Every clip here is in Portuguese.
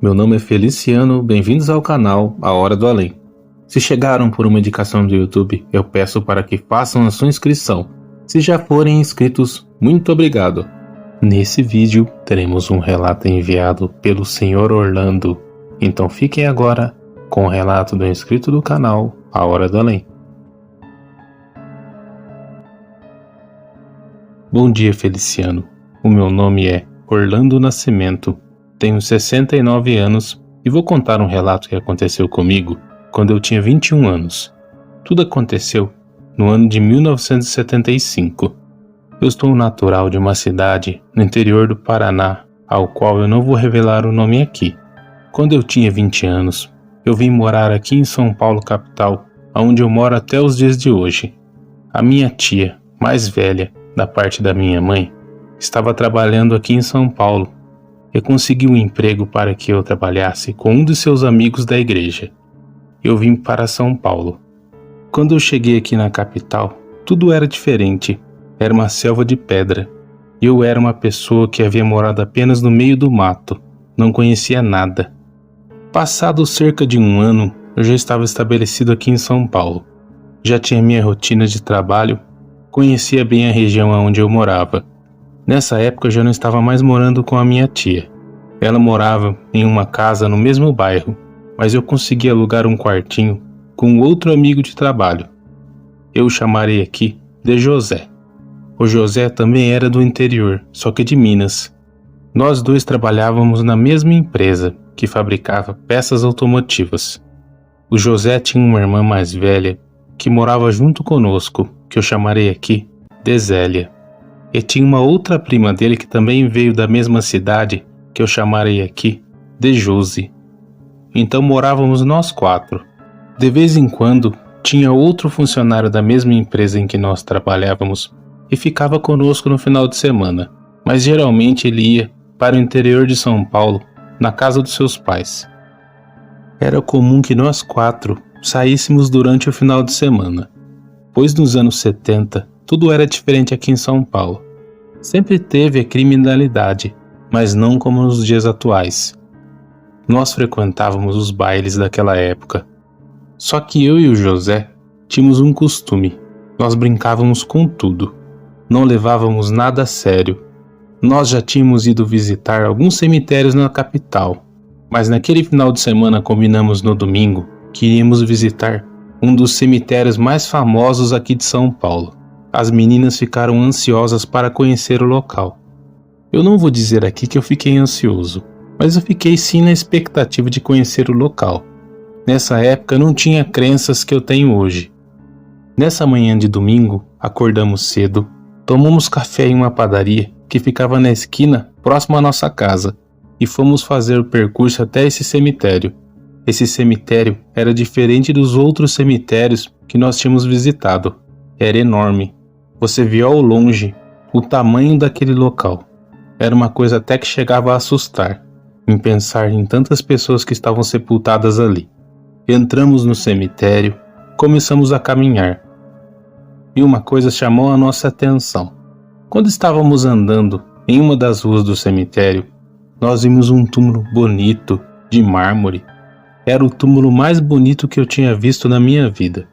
Meu nome é Feliciano, bem-vindos ao canal A Hora do Além. Se chegaram por uma indicação do YouTube, eu peço para que façam a sua inscrição. Se já forem inscritos, muito obrigado. Nesse vídeo, teremos um relato enviado pelo Sr. Orlando. Então fiquem agora com o relato do inscrito do canal A Hora do Além. Bom dia, Feliciano. O meu nome é Orlando Nascimento. Tenho 69 anos e vou contar um relato que aconteceu comigo quando eu tinha 21 anos. Tudo aconteceu no ano de 1975. Eu sou natural de uma cidade no interior do Paraná, ao qual eu não vou revelar o nome aqui. Quando eu tinha 20 anos, eu vim morar aqui em São Paulo, capital, onde eu moro até os dias de hoje. A minha tia, mais velha, da parte da minha mãe, estava trabalhando aqui em São Paulo e consegui um emprego para que eu trabalhasse com um dos seus amigos da igreja. Eu vim para São Paulo. Quando eu cheguei aqui na capital, tudo era diferente. Era uma selva de pedra. Eu era uma pessoa que havia morado apenas no meio do mato. Não conhecia nada. Passado cerca de um ano, eu já estava estabelecido aqui em São Paulo. Já tinha minha rotina de trabalho. Conhecia bem a região onde eu morava. Nessa época eu já não estava mais morando com a minha tia. Ela morava em uma casa no mesmo bairro, mas eu consegui alugar um quartinho com outro amigo de trabalho. Eu o chamarei aqui de José. O José também era do interior, só que de Minas. Nós dois trabalhávamos na mesma empresa, que fabricava peças automotivas. O José tinha uma irmã mais velha, que morava junto conosco, que eu chamarei aqui de Zélia. E tinha uma outra prima dele que também veio da mesma cidade, que eu chamarei aqui de Josi. Então morávamos nós quatro. De vez em quando, tinha outro funcionário da mesma empresa em que nós trabalhávamos e ficava conosco no final de semana, mas geralmente ele ia para o interior de São Paulo, na casa dos seus pais. Era comum que nós quatro saíssemos durante o final de semana, pois nos anos 70 tudo era diferente aqui em São Paulo. Sempre teve a criminalidade, mas não como nos dias atuais. Nós frequentávamos os bailes daquela época. Só que eu e o José tínhamos um costume. Nós brincávamos com tudo. Não levávamos nada a sério. Nós já tínhamos ido visitar alguns cemitérios na capital, mas naquele final de semana combinamos no domingo que iríamos visitar um dos cemitérios mais famosos aqui de São Paulo. As meninas ficaram ansiosas para conhecer o local. Eu não vou dizer aqui que eu fiquei ansioso, mas eu fiquei sim na expectativa de conhecer o local. Nessa época não tinha crenças que eu tenho hoje. Nessa manhã de domingo, acordamos cedo, tomamos café em uma padaria que ficava na esquina próximo à nossa casa e fomos fazer o percurso até esse cemitério. Esse cemitério era diferente dos outros cemitérios que nós tínhamos visitado. Era enorme. Você via ao longe o tamanho daquele local. Era uma coisa até que chegava a assustar, em pensar em tantas pessoas que estavam sepultadas ali. Entramos no cemitério, começamos a caminhar. E uma coisa chamou a nossa atenção. Quando estávamos andando em uma das ruas do cemitério, nós vimos um túmulo bonito, de mármore. Era o túmulo mais bonito que eu tinha visto na minha vida.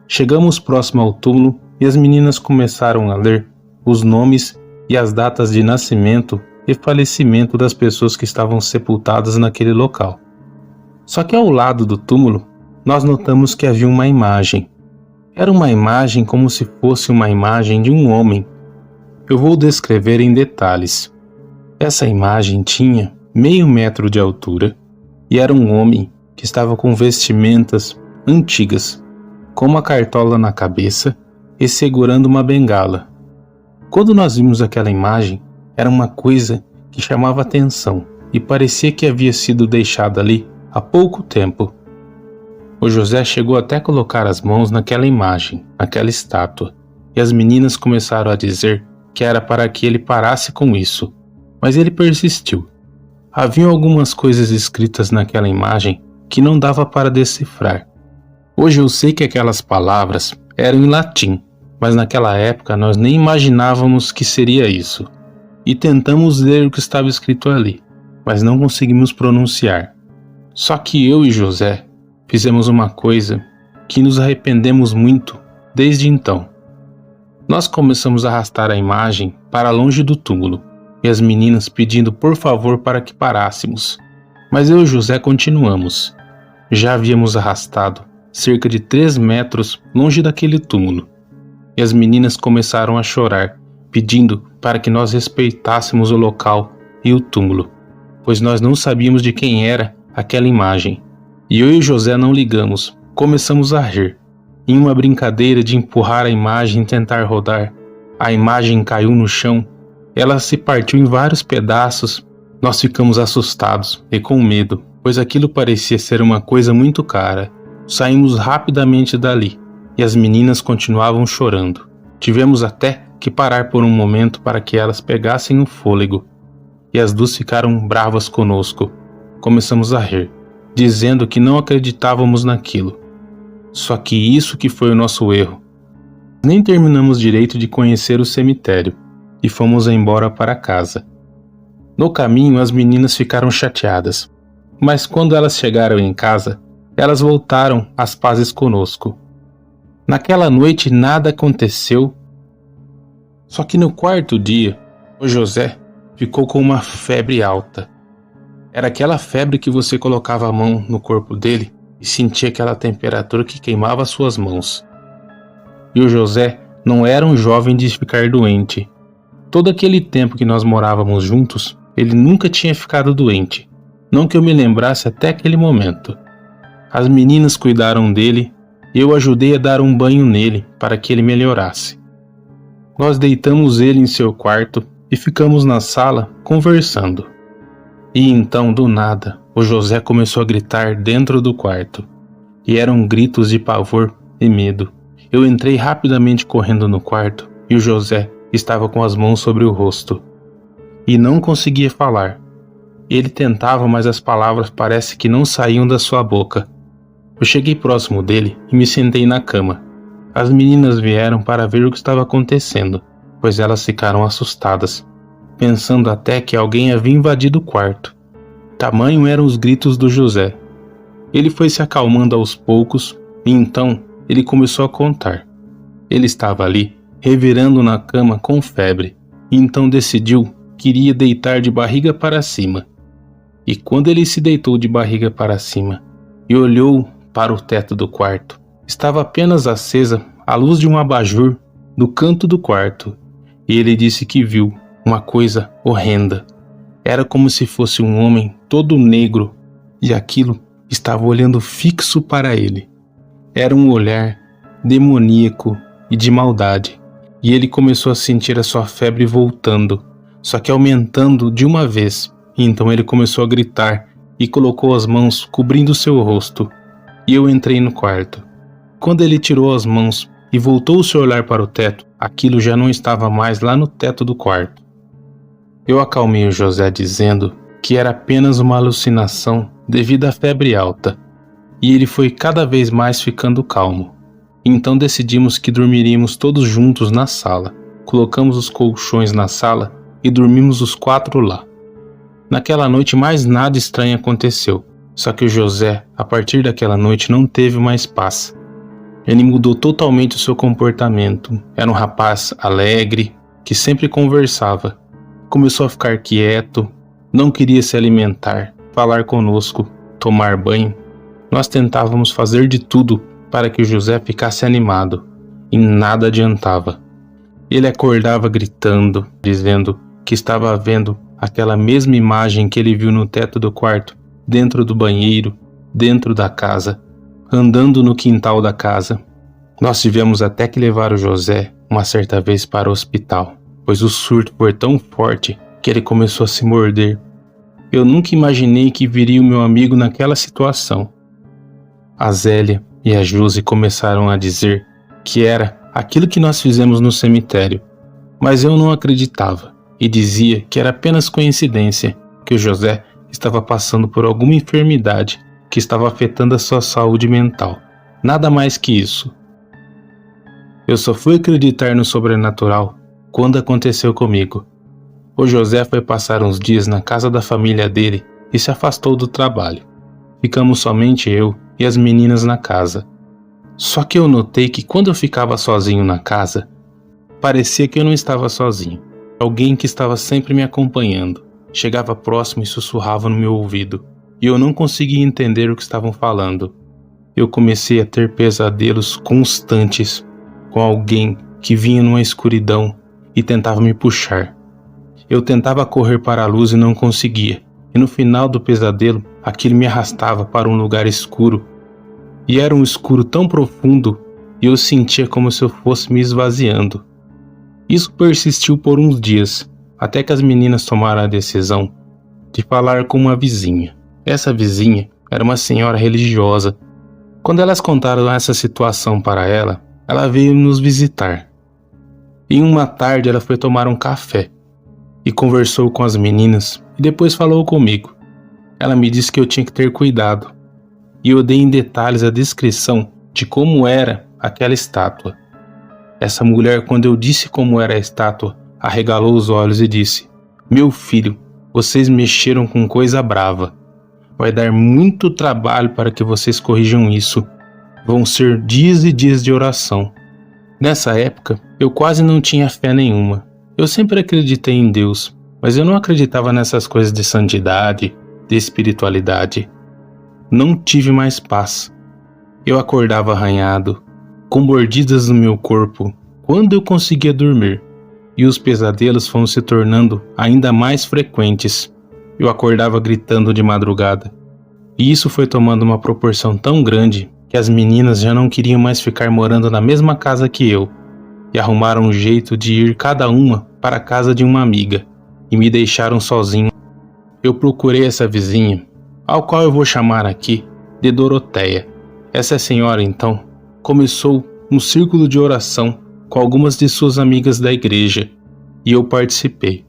Chegamos próximo ao túmulo e as meninas começaram a ler os nomes e as datas de nascimento e falecimento das pessoas que estavam sepultadas naquele local. Só que ao lado do túmulo, nós notamos que havia uma imagem. Era uma imagem como se fosse uma imagem de um homem. Eu vou descrever em detalhes. Essa imagem tinha meio metro de altura e era um homem que estava com vestimentas antigas, com uma cartola na cabeça e segurando uma bengala. Quando nós vimos aquela imagem, era uma coisa que chamava atenção e parecia que havia sido deixada ali há pouco tempo. O José chegou até a colocar as mãos naquela imagem, naquela estátua, e as meninas começaram a dizer que era para que ele parasse com isso, mas ele persistiu. Havia algumas coisas escritas naquela imagem que não dava para decifrar. Hoje eu sei que aquelas palavras eram em latim, mas naquela época nós nem imaginávamos que seria isso. E tentamos ler o que estava escrito ali. mas não conseguimos pronunciar. Só que eu e José fizemos uma coisa que nos arrependemos muito desde então. Nós começamos a arrastar a imagem para longe do túmulo, e as meninas pedindo por favor para que parássemos. Mas eu e José continuamos. Já havíamos arrastado cerca de 3 metros longe daquele túmulo, e as meninas começaram a chorar, pedindo para que nós respeitássemos o local e o túmulo, pois nós não sabíamos de quem era aquela imagem. E eu e José não ligamos, começamos a rir. Em uma brincadeira de empurrar a imagem e tentar rodar, a imagem caiu no chão, ela se partiu em vários pedaços. Nós ficamos assustados e com medo, pois aquilo parecia ser uma coisa muito cara. Saímos rapidamente dali, e as meninas continuavam chorando. Tivemos até que parar por um momento para que elas pegassem o fôlego, e as duas ficaram bravas conosco. Começamos a rir, dizendo que não acreditávamos naquilo. Só que isso que foi o nosso erro. Nem terminamos direito de conhecer o cemitério, e fomos embora para casa. No caminho as meninas ficaram chateadas, mas quando elas chegaram em casa, elas voltaram às pazes conosco. Naquela noite nada aconteceu. Só que no 4º dia, o José ficou com uma febre alta. Era aquela febre que você colocava a mão no corpo dele e sentia aquela temperatura que queimava suas mãos. E o José não era um jovem de ficar doente. Todo aquele tempo que nós morávamos juntos, ele nunca tinha ficado doente. Não que eu me lembrasse até aquele momento. As meninas cuidaram dele e eu ajudei a dar um banho nele para que ele melhorasse. Nós deitamos ele em seu quarto e ficamos na sala conversando. E então, do nada, o José começou a gritar dentro do quarto. E eram gritos de pavor e medo. Eu entrei rapidamente correndo no quarto e o José estava com as mãos sobre o rosto. E não conseguia falar. Ele tentava, mas as palavras parece que não saíam da sua boca. Eu cheguei próximo dele e me sentei na cama. As meninas vieram para ver o que estava acontecendo, pois elas ficaram assustadas, pensando até que alguém havia invadido o quarto. Tamanho eram os gritos do José. Ele foi se acalmando aos poucos e então ele começou a contar. Ele estava ali, revirando na cama com febre, e então decidiu que iria deitar de barriga para cima. E quando ele se deitou de barriga para cima e olhou para o teto do quarto, estava apenas acesa a luz de um abajur no canto do quarto, e ele disse que viu uma coisa horrenda. Era como se fosse um homem todo negro, e aquilo estava olhando fixo para ele. Era um olhar demoníaco e de maldade, e ele começou a sentir a sua febre voltando, só que aumentando de uma vez. E então ele começou a gritar e colocou as mãos cobrindo seu rosto. E eu entrei no quarto. Quando ele tirou as mãos e voltou o seu olhar para o teto, aquilo já não estava mais lá no teto do quarto. Eu acalmei o José dizendo que era apenas uma alucinação devido à febre alta, e ele foi cada vez mais ficando calmo. Então decidimos que dormiríamos todos juntos na sala. Colocamos os colchões na sala e dormimos os 4 lá. Naquela noite mais nada estranho aconteceu, só que o José, a partir daquela noite, não teve mais paz. Ele mudou totalmente o seu comportamento. Era um rapaz alegre, que sempre conversava. Começou a ficar quieto, não queria se alimentar, falar conosco, tomar banho. Nós tentávamos fazer de tudo para que o José ficasse animado, e nada adiantava. Ele acordava gritando, dizendo que estava vendo aquela mesma imagem que ele viu no teto do quarto, dentro do banheiro, dentro da casa, andando no quintal da casa. Nós tivemos até que levar o José uma certa vez para o hospital, pois o surto foi tão forte que ele começou a se morder. Eu nunca imaginei que viria o meu amigo naquela situação. A Zélia e a Josi começaram a dizer que era aquilo que nós fizemos no cemitério, mas eu não acreditava e dizia que era apenas coincidência, que o José estava passando por alguma enfermidade que estava afetando a sua saúde mental. Nada mais que isso. Eu só fui acreditar no sobrenatural quando aconteceu comigo. O José foi passar uns dias na casa da família dele e se afastou do trabalho. Ficamos somente eu e as meninas na casa. Só que eu notei que quando eu ficava sozinho na casa, parecia que eu não estava sozinho. Alguém que estava sempre me acompanhando chegava próximo e sussurrava no meu ouvido, e eu não conseguia entender o que estavam falando. Eu comecei a ter pesadelos constantes com alguém que vinha numa escuridão e tentava me puxar. Eu tentava correr para a luz e não conseguia, e no final do pesadelo, aquilo me arrastava para um lugar escuro. E era um escuro tão profundo, e eu sentia como se eu fosse me esvaziando. Isso persistiu por uns dias, até que as meninas tomaram a decisão de falar com uma vizinha. Essa vizinha era uma senhora religiosa. Quando elas contaram essa situação para ela, ela veio nos visitar. Em uma tarde ela foi tomar um café e conversou com as meninas e depois falou comigo. Ela me disse que eu tinha que ter cuidado, e eu dei em detalhes a descrição de como era aquela estátua. Essa mulher, quando eu disse como era a estátua, arregalou os olhos e disse: "Meu filho, vocês mexeram com coisa brava. Vai dar muito trabalho para que vocês corrijam isso. Vão ser dias e dias de oração." Nessa época, eu quase não tinha fé nenhuma. Eu sempre acreditei em Deus, mas eu não acreditava nessas coisas de santidade, de espiritualidade. Não tive mais paz. Eu acordava arranhado, com mordidas no meu corpo, quando eu conseguia dormir, e os pesadelos foram se tornando ainda mais frequentes. Eu acordava gritando de madrugada, e isso foi tomando uma proporção tão grande que as meninas já não queriam mais ficar morando na mesma casa que eu, e arrumaram um jeito de ir cada uma para a casa de uma amiga, e me deixaram sozinho. Eu procurei essa vizinha, ao qual eu vou chamar aqui de Doroteia. Essa senhora, então, começou um círculo de oração com algumas de suas amigas da igreja, e eu participei.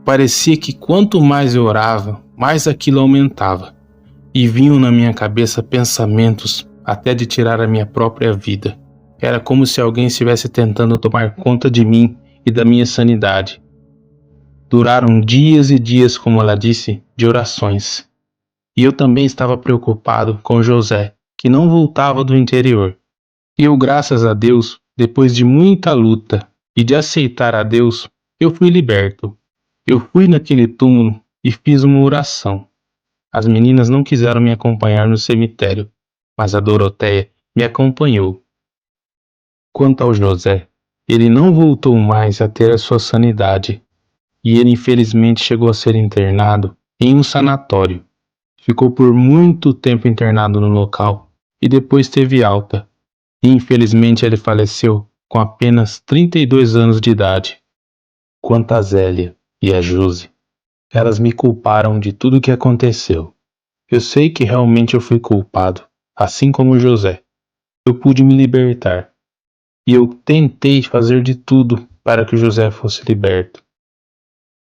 Parecia que quanto mais eu orava, mais aquilo aumentava, e vinham na minha cabeça pensamentos até de tirar a minha própria vida. Era como se alguém estivesse tentando tomar conta de mim e da minha sanidade. Duraram dias e dias, como ela disse, de orações. E eu também estava preocupado com José, que não voltava do interior. E eu, graças a Deus, depois de muita luta e de aceitar a Deus, eu fui liberto. Eu fui naquele túmulo e fiz uma oração. As meninas não quiseram me acompanhar no cemitério, mas a Doroteia me acompanhou. Quanto ao José, ele não voltou mais a ter a sua sanidade, e ele infelizmente chegou a ser internado em um sanatório. Ficou por muito tempo internado no local e depois teve alta. E infelizmente ele faleceu com apenas 32 anos de idade. Quanto a Zélia e a Josi, elas me culparam de tudo o que aconteceu. Eu sei que realmente eu fui culpado, assim como José. Eu pude me libertar. E eu tentei fazer de tudo para que José fosse liberto.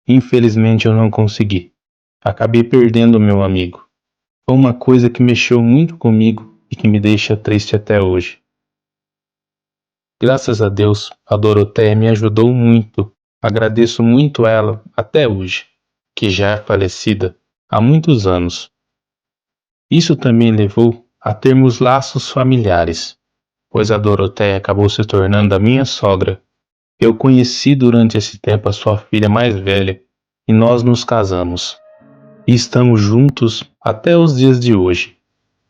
Infelizmente eu não consegui. Acabei perdendo o meu amigo. Foi uma coisa que mexeu muito comigo e que me deixa triste até hoje. Graças a Deus, a Doroteia me ajudou muito. Agradeço muito a ela até hoje, que já é falecida há muitos anos. Isso também levou a termos laços familiares, pois a Doroteia acabou se tornando a minha sogra. Eu conheci durante esse tempo a sua filha mais velha e nós nos casamos. E estamos juntos até os dias de hoje.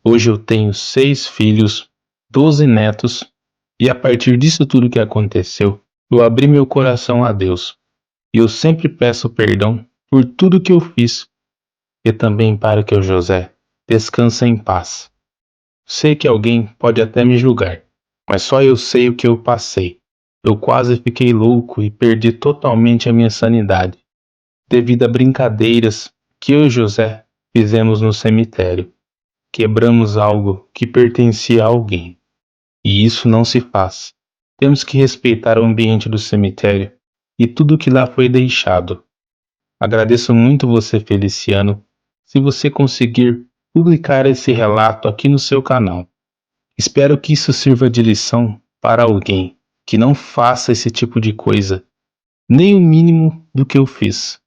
Hoje eu tenho 6 filhos, 12 netos, e a partir disso tudo que aconteceu, eu abri meu coração a Deus. E eu sempre peço perdão por tudo que eu fiz, e também para que o José descanse em paz. Sei que alguém pode até me julgar, mas só eu sei o que eu passei. Eu quase fiquei louco e perdi totalmente a minha sanidade, devido a brincadeiras que eu e José fizemos no cemitério. Quebramos algo que pertencia a alguém. E isso não se faz. Temos que respeitar o ambiente do cemitério e tudo que lá foi deixado. Agradeço muito você, Feliciano, se você conseguir publicar esse relato aqui no seu canal. Espero que isso sirva de lição para alguém que não faça esse tipo de coisa. nem o mínimo do que eu fiz.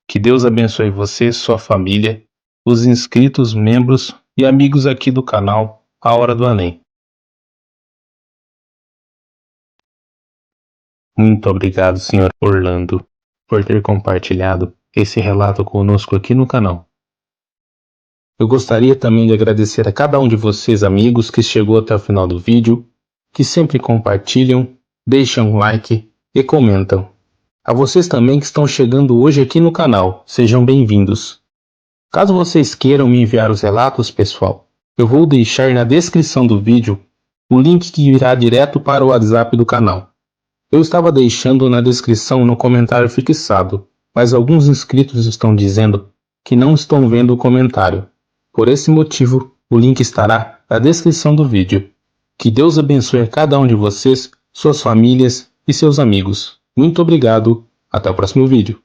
Que Deus abençoe você, sua família, os inscritos, membros e amigos aqui do canal A Hora do Além. Muito obrigado, Sr. Orlando, por ter compartilhado esse relato conosco aqui no canal. Eu gostaria também de agradecer a cada um de vocês, amigos, que chegou até o final do vídeo, que sempre compartilham, deixam um like e comentam. A vocês também que estão chegando hoje aqui no canal, sejam bem-vindos. Caso vocês queiram me enviar os relatos, pessoal, eu vou deixar na descrição do vídeo o link que irá direto para o WhatsApp do canal. Eu estava deixando na descrição no comentário fixado, mas alguns inscritos estão dizendo que não estão vendo o comentário. Por esse motivo, o link estará na descrição do vídeo. Que Deus abençoe a cada um de vocês, suas famílias e seus amigos. Muito obrigado, até o próximo vídeo.